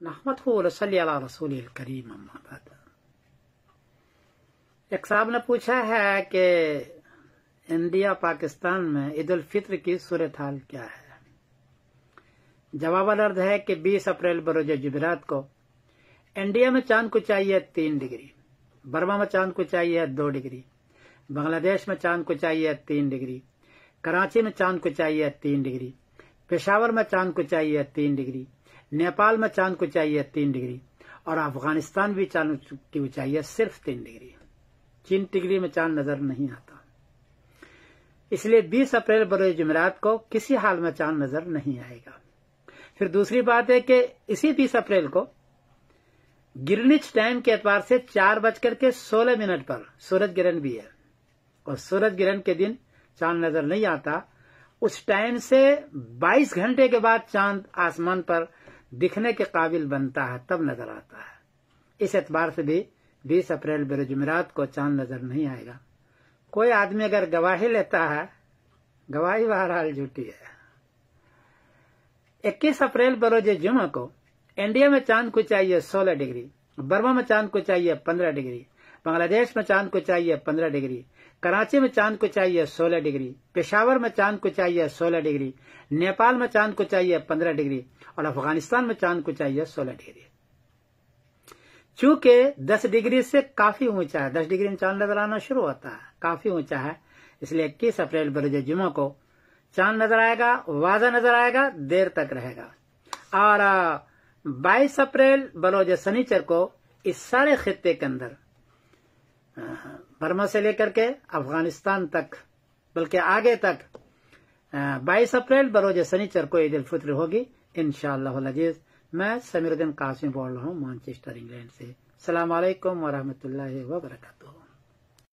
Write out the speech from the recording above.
نحمدہ ونصلی علی رسول الکریم اما بعد۔ ایک صاحب نے پوچھا ہے کہ انڈیا پاکستان میں عید الفطر کی صورتحال کیا ہے؟ جواب العرض ہے کہ 20 اپریل بروز جمعرات کو انڈیا میں چاند کو چاہیے 3 ڈگری، برما میں چاند کو چاہیے 2 ڈگری، بنگلہ دیش میں چاند کو چاہیے 3 ڈگری، کراچی میں چاند کو چاہیے 3 ڈگری، پشاور میں چاند کو چاہیے 3 ڈگری، نیپال میں چاند کو چاہیے 3 ڈگری، اور افغانستان بھی چاند کی چاہیے صرف 3 ڈگری۔ 3 ڈگری میں چاند نظر نہیں آتا، اس لیے 20 اپریل بروز جمعرات کو کسی حال میں چاند نظر نہیں آئے گا۔ پھر دوسری بات ہے کہ اسی 20 اپریل کو گرینچ ٹائم کے اعتبار سے 4:16 پر سورج گرہن بھی ہے، اور سورج گرہن کے دن چاند نظر نہیں آتا۔ اس ٹائم سے 22 گھنٹے کے بعد چاند آسمان پر دکھنے کے قابل بنتا ہے، تب نظر آتا ہے۔ اس اعتبار سے بھی 20 اپریل بروز جمعرات کو چاند نظر نہیں آئے گا۔ کوئی آدمی اگر گواہی لیتا ہے، گواہی بہرحال جھوٹی ہے۔ 21 اپریل بروز جمعہ کو انڈیا میں چاند کو چاہیے 16 ڈگری، برما میں چاند کو چاہیے 15 ڈگری، بنگلہ دیش میں چاند کو چاہیے 15 ڈگری، کراچی میں چاند کو چاہیے 16 ڈگری، پشاور میں چاند کو چاہیے 16 ڈگری، نیپال میں چاند کو چاہیے 15 ڈگری، اور افغانستان میں چاند کو چاہیے 16 ڈگری۔ چونکہ 10 ڈگری سے کافی اونچا ہے، 10 ڈگری میں چاند نظر آنا شروع ہوتا ہے، کافی اونچا ہے، اس لیے 21 اپریل بروز جمعہ کو چاند نظر آئے گا، واضح نظر آئے گا، دیر تک رہے گا۔ اور 22 اپریل بروز سنیچر کو اس سارے خطے کے اندر برما سے لے کر کے افغانستان تک، بلکہ آگے تک 22 اپریل بروز سنیچر کو عید الفطر ہوگی انشاءاللہ العزیز۔ میں سمیر الدین قاسمی بول رہا ہوں مانچسٹر انگلینڈ سے۔ السلام علیکم ورحمۃ اللہ وبرکاتہ۔